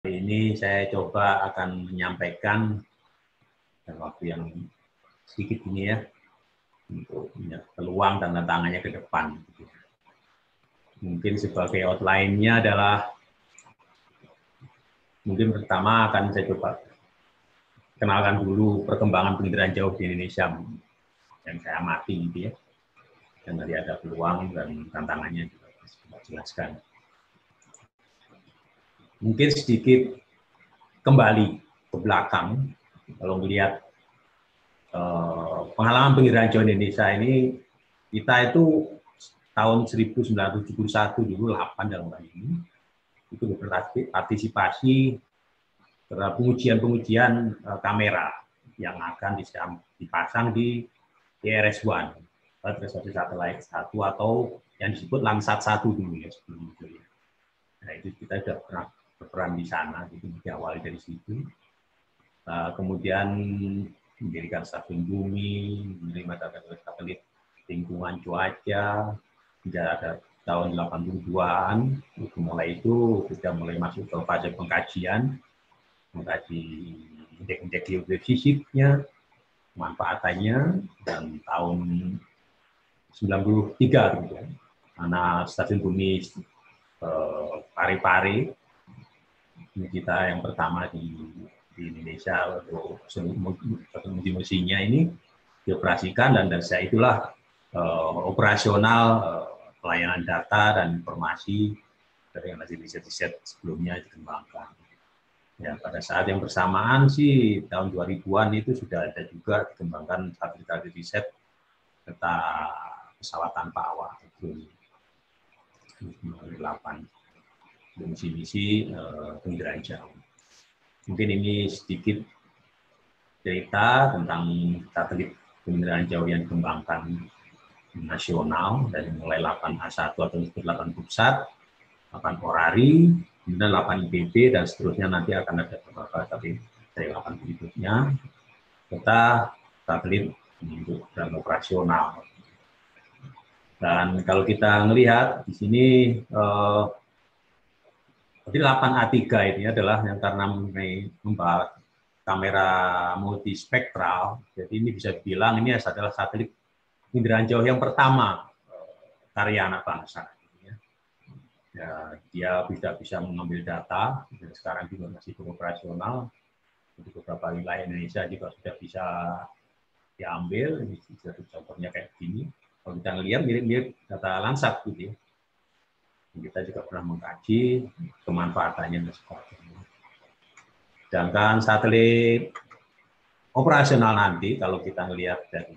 Ini saya coba akan menyampaikan dalam waktu yang sedikit ini ya, untuk peluang dan tantangannya ke depan. Mungkin sebagai outline-nya adalah, mungkin pertama akan saya coba kenalkan dulu perkembangan penginderaan jauh di Indonesia yang saya amati gitu ya. Dan tadi ada peluang dan tantangannya juga saya jelaskan. Mungkin sedikit kembali ke belakang, kalau melihat pengalaman penginderaan jauh Indonesia ini, kita itu tahun 1971 dulu 8 dalam hal ini, itu berpartisipasi terhadap pengujian kamera yang akan dipasang di DRS-1, Resolusi Satelit 1 atau yang disebut Landsat 1 dulu ya sebelum itu. Nah itu kita sudah pernah berperan di sana, gitu, diawali dari situ. Kemudian mendirikan stasiun bumi, menerima data satelit lingkungan cuaca, sejak ada tahun 82-an, mulai itu sudah mulai masuk ke fase pengkajian, mengkaji indeks geofisiknya, manfaatannya, dan tahun 93 gitu ya, mana stasiun bumi Parepare, ini kita yang pertama di Indonesia untuk uji misinya ini dioperasikan, dan dari saya itulah operasional pelayanan data dan informasi dari hasil riset-riset sebelumnya dikembangkan. Ya, pada saat yang bersamaan sih tahun 2000-an itu sudah ada juga dikembangkan satelit riset serta pesawat tanpa awak itu 8 misi-misi penginderaan jauh. Mungkin ini sedikit cerita tentang satelit penginderaan jauh yang dikembangkan nasional dari mulai 8A1 atau 8 pusat, 8 Porari, kemudian 8 IPB, dan seterusnya nanti akan ada beberapa satelit dari 8 berikutnya, serta satelit untuk dan operasional. Dan kalau kita melihat di sini, jadi 8A3 ini adalah yang karena membahas kamera multispektral, jadi ini bisa dibilang ini adalah satelit penginderaan jauh yang pertama karya anak bangsa. Ya, dia bisa mengambil data, dan sekarang juga masih beroperasional di beberapa wilayah Indonesia juga sudah bisa diambil. Ini contohnya kayak gini. Kalau kita lihat mirip-mirip data Landsat gitu ya. Kita juga pernah mengkaji kemanfaatannya dan sebagainya. Sedangkan satelit operasional nanti, kalau kita melihat dari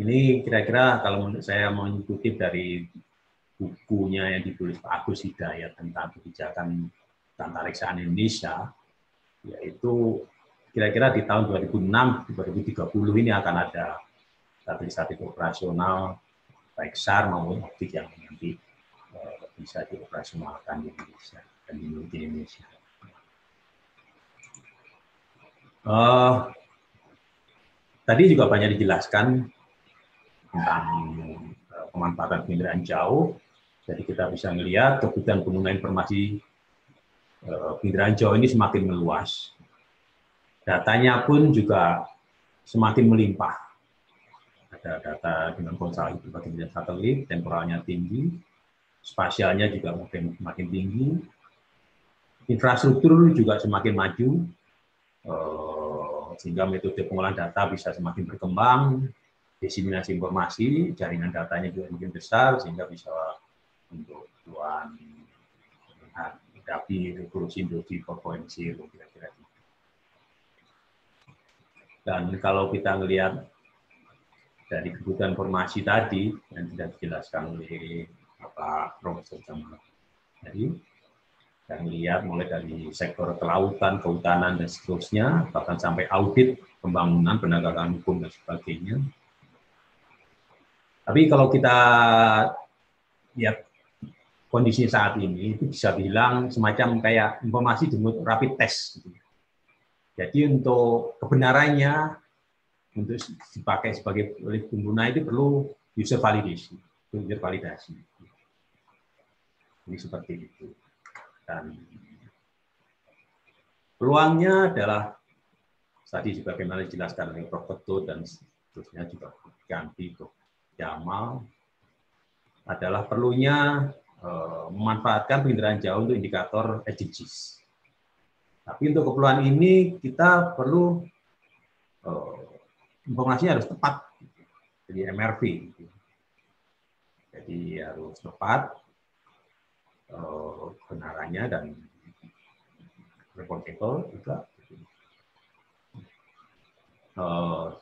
ini, kira-kira kalau menurut saya mengikuti dari bukunya yang ditulis Pak Agus Hidayat tentang kebijakan antariksaan Indonesia, yaitu kira-kira di tahun 2006-2030 ini akan ada satelit-satelit operasional baik SAR maupun optik yang nanti bisa dioperasionalkan di Indonesia dan dimiliki Indonesia. Tadi juga banyak dijelaskan tentang pemanfaatan penginderaan jauh. Jadi kita bisa melihat kebutuhan pengguna informasi penginderaan jauh ini semakin meluas. Datanya pun juga semakin melimpah. Ada data dengan konsolidasi berbagai satelit, temporalnya tinggi, spasialnya juga makin tinggi, infrastruktur juga semakin maju, sehingga metode pengolahan data bisa semakin berkembang, diseminasi informasi, jaringan datanya juga makin besar, sehingga bisa untuk tujuan menghadapi revolusi industri 4.0 kira-kira. Dan kalau kita melihat dari kebutuhan informasi tadi yang tidak dijelaskan oleh Profesor Jamal tadi, kita melihat mulai dari sektor kelautan, kehutanan, dan seterusnya, bahkan sampai audit, pembangunan, penegakan hukum, dan sebagainya. Tapi kalau kita lihat kondisi saat ini, itu bisa bilang semacam kayak informasi disebut rapid test. Jadi untuk kebenarannya, untuk dipakai sebagai oleh pengguna itu perlu user validasi. Ini seperti itu. Dan Peluangnya adalah tadi sebagaimana dijelaskan oleh Prof. Ketut dan seterusnya juga ganti Prof. Jamal, adalah perlunya memanfaatkan penginderaan jauh untuk indikator SDGs. Tapi untuk keperluan ini kita perlu informasinya harus tepat, jadi MRV. Jadi harus tepat kebenarannya dan reportable juga.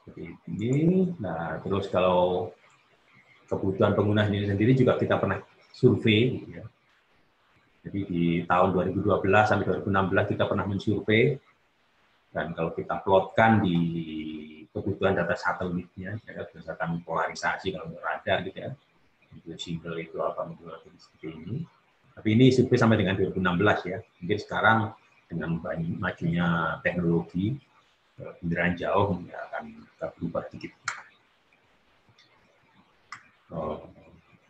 Seperti ini. Nah, terus kalau kebutuhan pengguna sendiri juga kita pernah survei, gitu ya. Jadi di tahun 2012 sampai 2016 kita pernah mensurvei, dan kalau kita plotkan di kebutuhan data satelitnya, ya, berdasarkan polarisasi kalau untuk radar gitu ya, itu single itu apa seperti ini. Tapi ini survei sampai dengan 2016 ya. Mungkin sekarang dengan majunya teknologi penginderaan jauh ya akan berubah sedikit.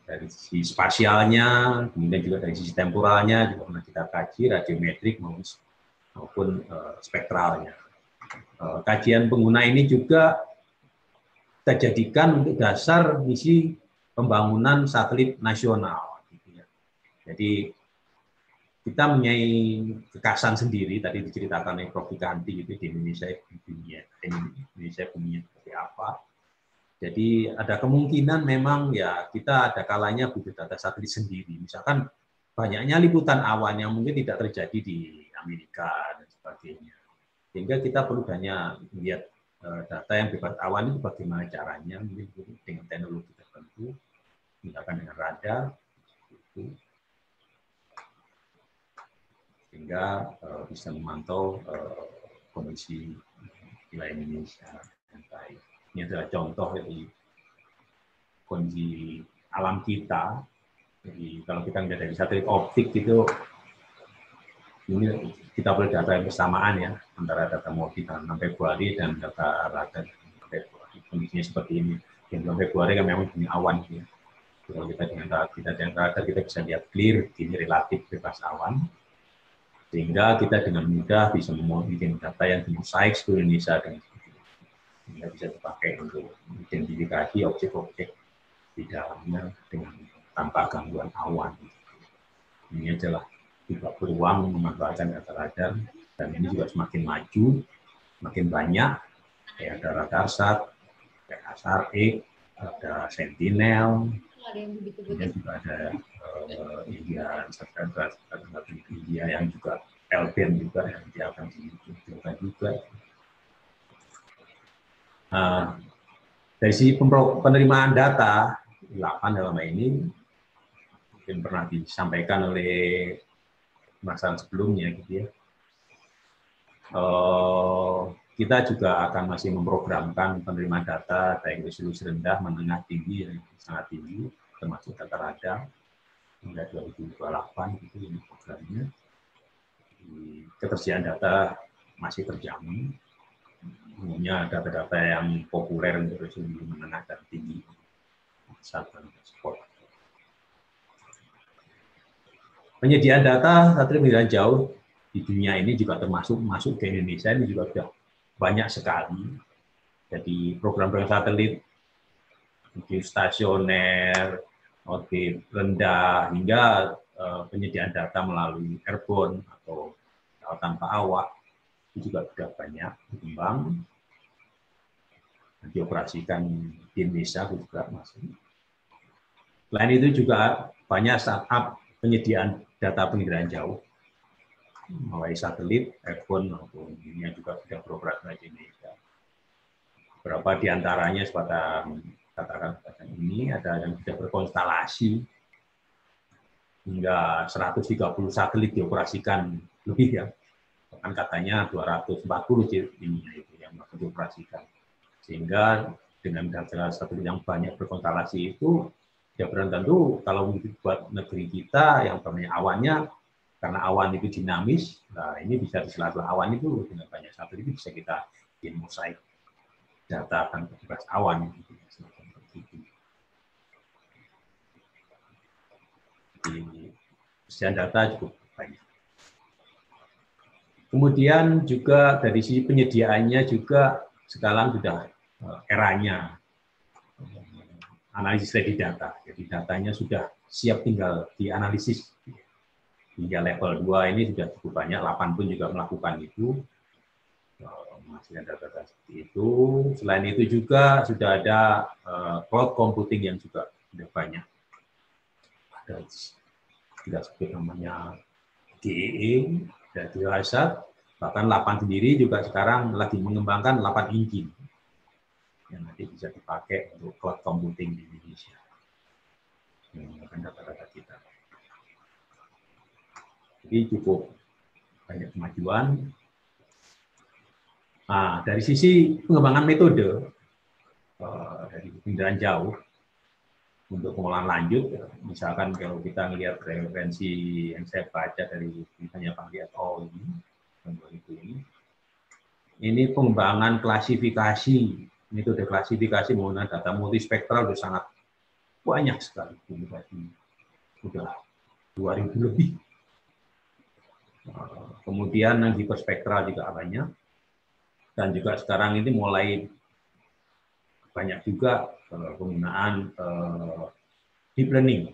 Dari sisi spasialnya, kemudian juga dari sisi temporalnya juga pernah kita kaji, radiometrik maupun spektralnya. Kajian pengguna ini juga kita jadikan untuk dasar misi pembangunan satelit nasional. Jadi kita mempunyai kekasan sendiri, tadi diceritakan oleh Prof. Vikanti gitu, di Indonesia punya seperti apa. Jadi ada kemungkinan memang ya kita ada kalanya butuh data satelit sendiri. Misalkan banyaknya liputan awan yang mungkin tidak terjadi di Amerika dan sebagainya. Sehingga kita perlu banyak melihat data yang bebas awan itu bagaimana caranya, mungkin dengan teknologi tertentu, misalkan dengan radar, itu. Sehingga bisa memantau kondisi wilayah Indonesia yang baik. Ini adalah contoh dari kondisi alam kita. Jadi kalau kita melihat dari satelit optik itu, ini kita boleh data yang bersamaan ya antara data MODI tanggal 6 Februari dan data radar Februari. Kondisinya seperti ini. Di bulan Februari kan memang ini awan ya. Kalau kita dengan radar kita bisa lihat clear, ini relatif bebas awan. Sehingga kita dengan mudah bisa membuat data yang mosaik seluruh Indonesia dan sehingga bisa dipakai untuk identifikasi objek-objek di dalamnya dengan tanpa gangguan awan. Ini adalah juga peluang memanfaatkan data radar, dan ini juga semakin maju, semakin banyak. Ya, ada Radarsat, ada ASAR-X, ada Sentinel, kemudian juga ada India yang juga L-band juga yang dia akan dimunculkan juga. Dari sisi penerimaan data 8 dalam ini mungkin pernah disampaikan oleh masalah sebelumnya gitu ya. Kita juga akan masih memprogramkan penerimaan data baik resolusi rendah, menengah, tinggi, dan sangat tinggi, termasuk data radar hingga 2028 itu ini programnya. Ketersediaan data masih terjamin. Umumnya data-data yang populer untuk resolusi menengah dan tinggi. Penyediaan data satelit penginderaan jauh di dunia ini juga termasuk masuk ke Indonesia ini juga sudah banyak sekali. Jadi program-program satelit geostasioner, orbit rendah, hingga penyediaan data melalui airborne atau tanpa awak itu juga sudah banyak berkembang. Dioperasikan di Indonesia juga masih. Selain itu juga banyak startup penyediaan data penginderaan jauh melalui satelit, airborne maupun ini juga sudah beroperasi di Indonesia. Beberapa di antaranya seperti katakan ini ada yang sudah berkonstelasi hingga 130 satelit dioperasikan lebih ya. Bahkan katanya 240 ini itu yang dioperasikan. Sehingga dengan data satelit yang banyak berkonstelasi itu ya belum tentu kalau buat negeri kita yang namanya awannya, karena awan itu dinamis, nah ini bisa di sela-sela awan itu dengan banyak satelit itu bisa kita bikin mosaik data akan bebas awan. Jadi persediaan data cukup banyak. Kemudian juga dari sisi penyediaannya juga sekarang sudah eranya analisis ready data. Jadi datanya sudah siap tinggal dianalisis. Hingga level 2 ini sudah cukup banyak, 8 pun juga melakukan itu. Menghasilkan data-data seperti itu. Selain itu juga sudah ada cloud computing yang juga sudah banyak. Ada tidak sebut namanya GEE, ada Dirasat, bahkan 8 sendiri juga sekarang lagi mengembangkan 8 engine yang nanti bisa dipakai untuk cloud computing di Indonesia. Menggunakan data-data kita. Jadi cukup banyak kemajuan. Nah, dari sisi pengembangan metode dari penginderaan jauh untuk pengolahan lanjut, misalkan kalau kita melihat referensi yang saya baca dari misalnya Pak Liato ini pengembangan klasifikasi, metode klasifikasi menggunakan data multispektral sudah sangat banyak sekali, sudah 2000 lebih. Kemudian yang hiperspektral juga banyak. Dan juga sekarang ini mulai banyak juga penggunaan deep learning,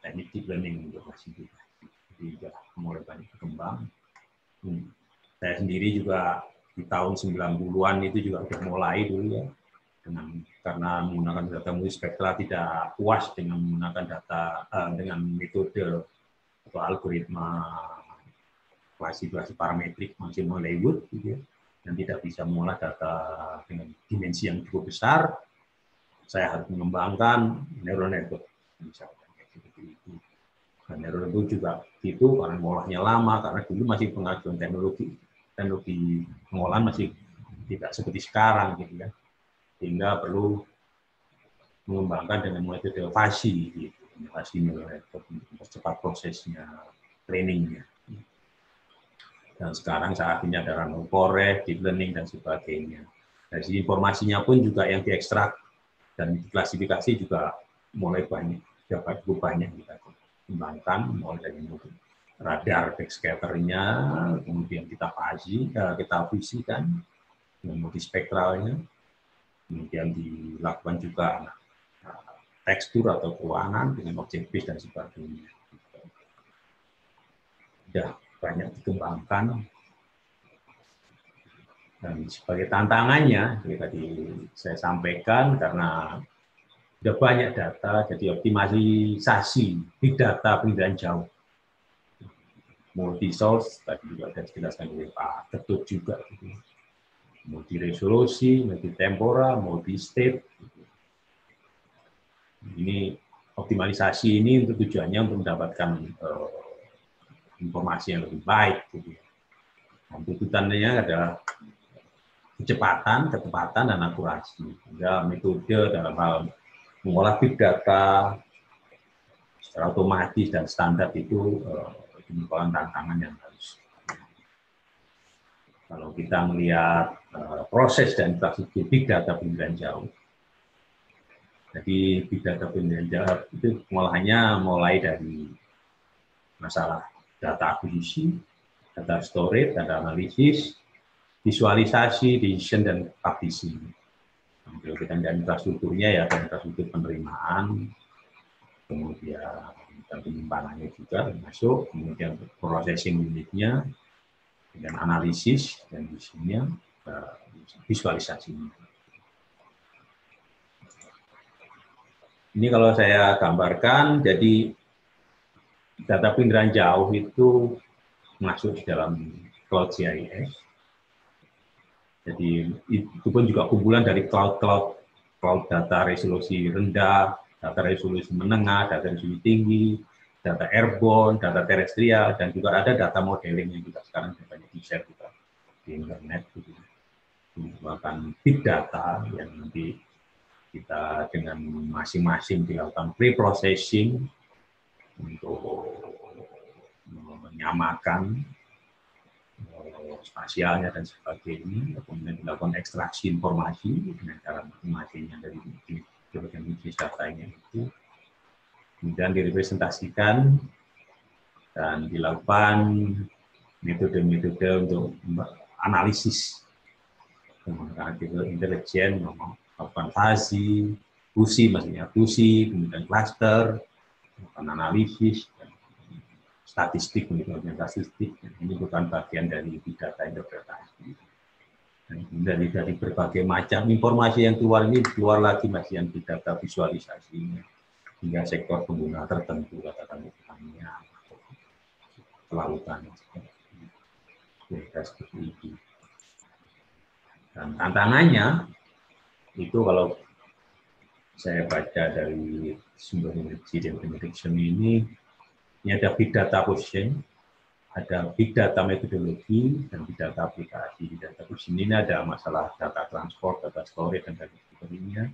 teknik deep learning untuk klasifikasi. Jadi juga mulai banyak berkembang. Saya sendiri juga di tahun 90-an itu juga sudah mulai dulu ya, karena menggunakan data multispektral tidak puas dengan menggunakan data dengan metode atau algoritma klasifikasi parametrik maksimal Leibniz, gitu ya, yang tidak bisa mengolah data dengan dimensi yang cukup besar. Saya harus mengembangkan neural network, misalkan seperti itu. Dan neural network juga itu karena mengolahnya lama, karena dulu masih pengajuan teknologi pengolahan masih tidak seperti sekarang, gitu ya. Sehingga perlu mengembangkan dengan metode fasi, gitu, fasi neural network untuk mempercepat prosesnya, trainingnya. Dan sekarang saat ini ada random forest, deep learning, dan sebagainya. Dari sisi informasinya pun juga yang diekstrak dan diklasifikasi juga mulai banyak, dapat cukup banyak kita kembangkan, mulai dari radar backscatter-nya, kemudian kita fusikan dengan multispektralnya, kemudian dilakukan juga tekstur atau peruangan dengan objek base dan sebagainya. Sudah banyak dikembangkan. Dan sebagai tantangannya, tadi saya sampaikan, karena sudah banyak data, jadi optimalisasi big data penginderaan jauh. Multi-source, tadi juga sudah dijelaskan oleh Pak Ketut juga. Multi-resolusi, multi-temporal, multi-state. Ini optimalisasi ini untuk tujuannya untuk mendapatkan informasi yang lebih baik. Dan tuntutannya adalah kecepatan, ketepatan, dan akurasi. Sehingga metode dalam hal mengolah big data secara otomatis dan standar itu merupakan tantangan yang harus. Kalau kita melihat proses dan infrastruktur big data penginderaan jauh, jadi big data penginderaan jauh itu pengolahannya mulai dari masalah data akuisisi, data storage, data analisis, visualisasi, decision, dan publishing. Kalau kita lihat infrastrukturnya ya, infrastruktur penerimaan, kemudian penyimpanannya juga masuk, kemudian processing unitnya, dengan analisis dan isinya, visualisasinya. Ini kalau saya gambarkan, jadi data penginderaan jauh itu masuk di dalam Cloud GIS. Jadi itu pun juga kumpulan dari cloud data resolusi rendah, data resolusi menengah, data resolusi tinggi, data airborne, data terestrial, dan juga ada data modeling yang juga sekarang banyak di-share juga di internet. Menggunakan big data yang nanti kita dengan masing-masing dilakukan pre-processing untuk menyamakan spasialnya dan sebagainya, kemudian dilakukan ekstraksi informasi dengan cara masing-masingnya dari jenis datanya itu, kemudian direpresentasikan dan dilakukan metode-metode untuk analisis artificial intelligence, melakukan fuzzy, maksudnya fuzzy, kemudian cluster, analisis, statistik, ini bukan bagian dari big data interpretasi. Dan dari berbagai macam informasi yang keluar ini keluar lagi masih yang big data visualisasinya hingga sektor pengguna tertentu, katakan pertanian, kelautan, seperti itu. Dan tantangannya itu kalau saya baca dari sumber energi dan prediction ini ada big data position, ada big data metodologi, dan big data aplikasi. Di data position ini ada masalah data transport, data storage, dan data sebagainya.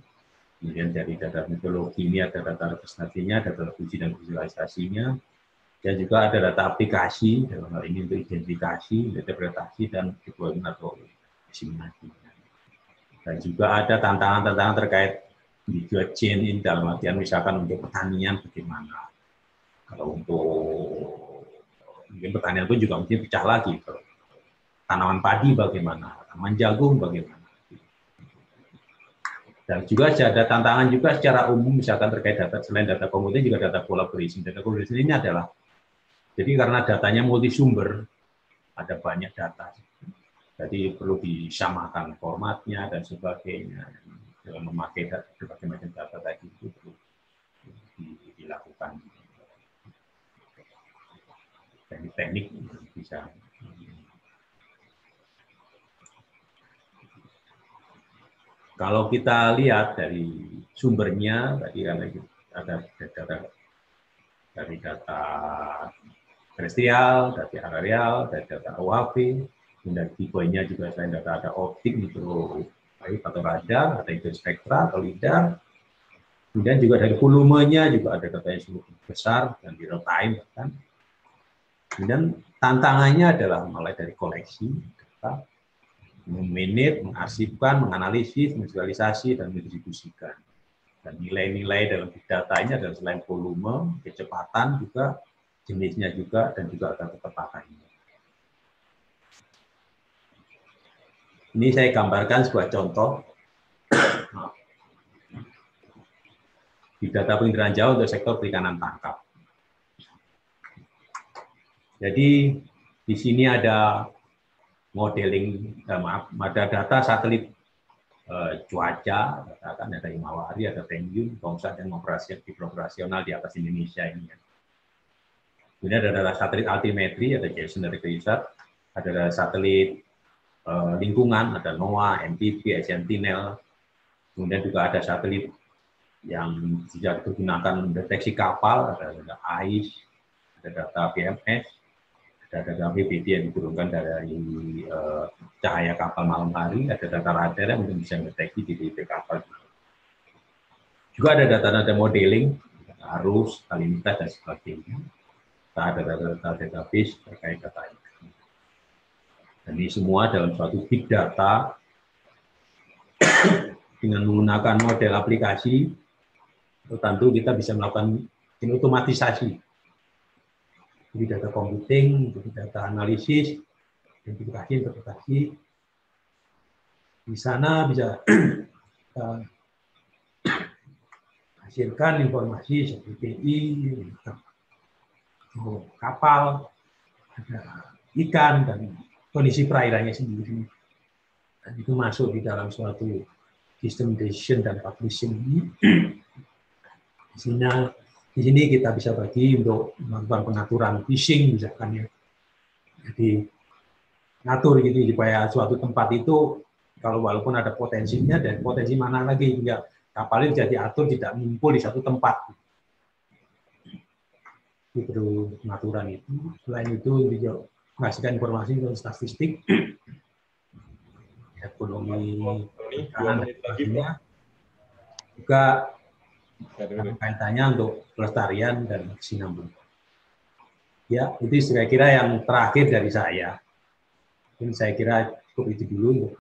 Kemudian dari data metodologi ini ada data representasinya, data uji dan visualisasinya, dan juga ada data aplikasi, dalam hal ini untuk identifikasi, interpretasi, dan deployment atau diseminasi. Dan juga ada tantangan-tantangan terkait media chain in dalam artian misalkan untuk pertanian bagaimana. Kalau untuk mungkin pertanian pun juga mungkin pecah lagi. Tanaman padi bagaimana, tanaman jagung bagaimana. Dan juga ada tantangan juga secara umum misalkan terkait data, selain data komputer juga data collaboration. Data collaboration ini adalah, jadi karena datanya multisumber, ada banyak data. Jadi perlu disamakan formatnya dan sebagainya. Dalam memakai berbagai macam data tadi itu perlu dilakukan teknik-teknik bisa. Kalau kita lihat dari sumbernya tadi ada data dari data terestrial, data areal, data UAV, dan tipenya juga selain data ada optik, mikro atau radar, ada itu spektra atau lidar. Kemudian juga dari volumenya juga ada data yang cukup besar dan di real time kan. Kemudian tantangannya adalah mulai dari koleksi data, memanage, mengarsipkan, menganalisis, visualisasi, dan mendistribusikan. Dan nilai-nilai dalam big data ini adalah selain volume, kecepatan juga, jenisnya juga, dan juga ada ketepatannya. Ini saya gambarkan sebuah contoh big data penginderaan jauh untuk sektor perikanan tangkap. Jadi di sini ada modeling, ada data satelit cuaca, katakan ada Himawari, ada Pengyun, Tongsat, dan operasional di atas Indonesia ini. Kemudian ada data satelit altimetri, ada Jason dari Research, ada data satelit lingkungan, ada NOAA, MTP, Sentinel, kemudian juga ada satelit yang bisa digunakan mendeteksi kapal, ada AIS, ada data PMS, ada data BPD yang diturunkan dari cahaya kapal malam hari, ada data radar yang bisa mendeteksi titik kapal. Juga ada data-data modeling, arus, salinitas, dan sebagainya. Ada data database terkait data itu. Dan ini semua dalam suatu big data dengan menggunakan model aplikasi, tentu kita bisa melakukan otomatisasi. Jadi data computing, data analisis, identifikasi, interpretasi. Di sana bisa hasilkan informasi seperti PI, kapal, ada ikan, dan kondisi perairannya sendiri. Dan itu masuk di dalam suatu sistem decision dan publishing ini. Di sini kita bisa bagi untuk melakukan pengaturan fishing misalkan ya. Jadi ngatur gitu supaya suatu tempat itu kalau walaupun ada potensinya dan potensi mana lagi hingga kapal itu jadi atur tidak ngumpul di satu tempat. Itu pengaturan itu. Selain itu juga menghasilkan informasi untuk statistik, ekonomi, dan sebagainya. Juga kaitannya untuk pelestarian dan kesinambungan. Ya, itu saya kira yang terakhir dari saya. Mungkin saya kira cukup itu dulu.